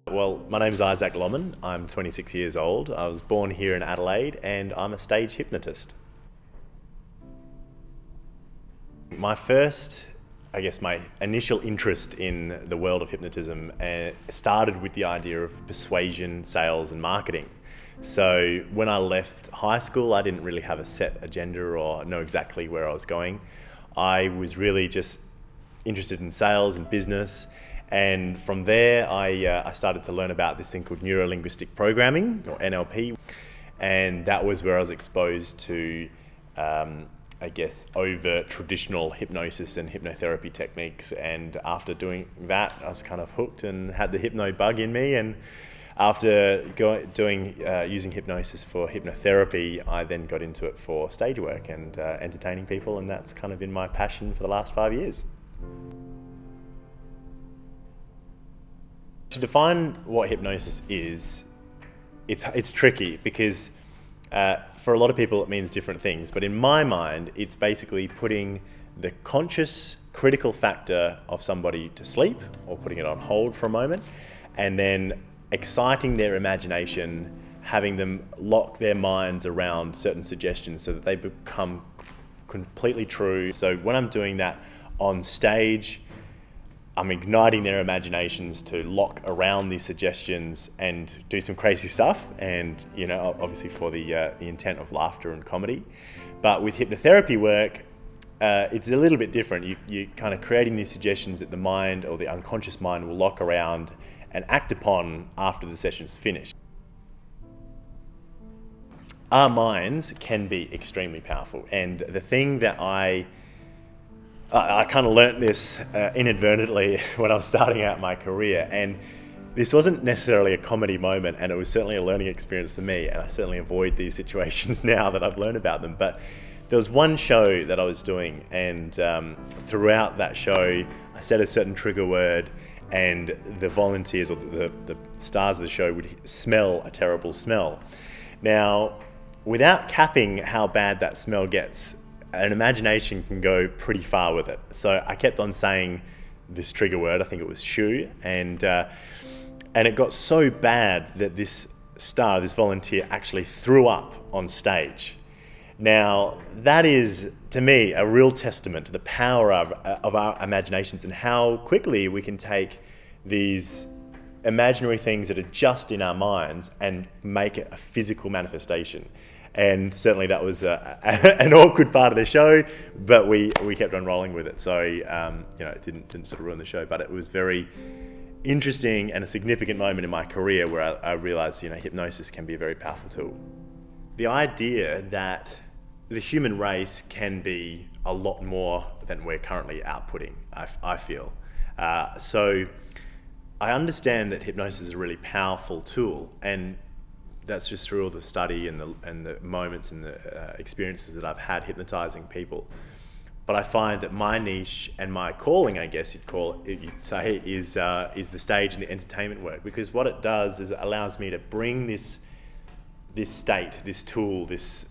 Well, my name's Isaac Lomman. I'm 26 years old. I was born here in Adelaide and I'm a stage hypnotist. My initial interest in the world of hypnotism started with the idea of persuasion, sales and marketing. So when I left high school, I didn't really have a set agenda or know exactly where I was going. I was really just interested in sales and business. And from there, I started to learn about this thing called neuro-linguistic programming, or NLP. And that was where I was exposed to, overt traditional hypnosis and hypnotherapy techniques. And after doing that, I was kind of hooked and had the hypno bug in me. And after using hypnosis for hypnotherapy, I then got into it for stage work and entertaining people. And that's kind of been my passion for the last 5 years. To define what hypnosis is, it's tricky because for a lot of people it means different things, but in my mind it's basically putting the conscious critical factor of somebody to sleep or putting it on hold for a moment and then exciting their imagination, having them lock their minds around certain suggestions so that they become completely true. So when I'm doing that on stage, I'm igniting their imaginations to lock around these suggestions and do some crazy stuff, and obviously for the intent of laughter and comedy. But with hypnotherapy work, it's a little bit different. You're kind of creating these suggestions that the mind or the unconscious mind will lock around and act upon after the session's finished. Our minds can be extremely powerful, and the thing that I kind of learnt this inadvertently when I was starting out my career, and this wasn't necessarily a comedy moment, and it was certainly a learning experience for me, and I certainly avoid these situations now that I've learned about them. But there was one show that I was doing, and throughout that show I said a certain trigger word, and the volunteers or the stars of the show would smell a terrible smell. Now, without capping how bad that smell gets, an imagination can go pretty far with it. So I kept on saying this trigger word, I think it was shoe, and it got so bad that this volunteer actually threw up on stage. Now, that is, to me, a real testament to the power of our imaginations and how quickly we can take these imaginary things that are just in our minds and make it a physical manifestation. And certainly that was an awkward part of the show, but we kept on rolling with it. So it didn't sort of ruin the show, but it was very interesting and a significant moment in my career where I realized hypnosis can be a very powerful tool. The idea that the human race can be a lot more than we're currently outputting, I feel. So I understand that hypnosis is a really powerful tool, and that's just through all the study and the moments and the experiences that I've had hypnotizing people. But I find that my niche and my calling, I guess you'd say, is the stage and the entertainment work, because what it does is it allows me to bring this state, this tool, this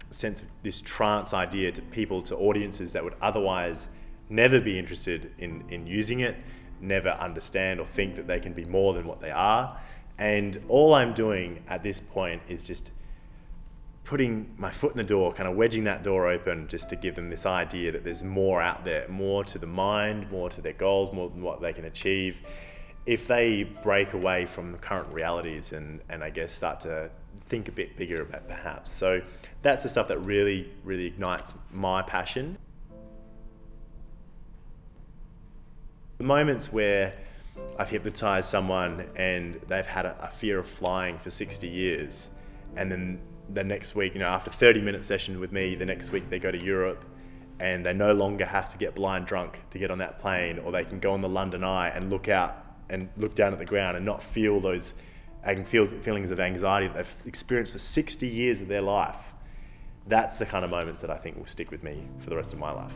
sense of this trance idea to people, to audiences that would otherwise never be interested in using it, never understand or think that they can be more than what they are. And all I'm doing at this point is just putting my foot in the door, kind of wedging that door open, just to give them this idea that there's more out there, more to the mind, more to their goals, more than what they can achieve, if they break away from the current realities and I guess start to think a bit bigger about perhaps. So that's the stuff that really, really ignites my passion. The moments where I've hypnotized someone and they've had a fear of flying for 60 years, and then the next week, after 30-minute session with me, the next week they go to Europe and they no longer have to get blind drunk to get on that plane, or they can go on the London Eye and look out and look down at the ground and not feel those feelings of anxiety that they've experienced for 60 years of their life. That's the kind of moments that I think will stick with me for the rest of my life.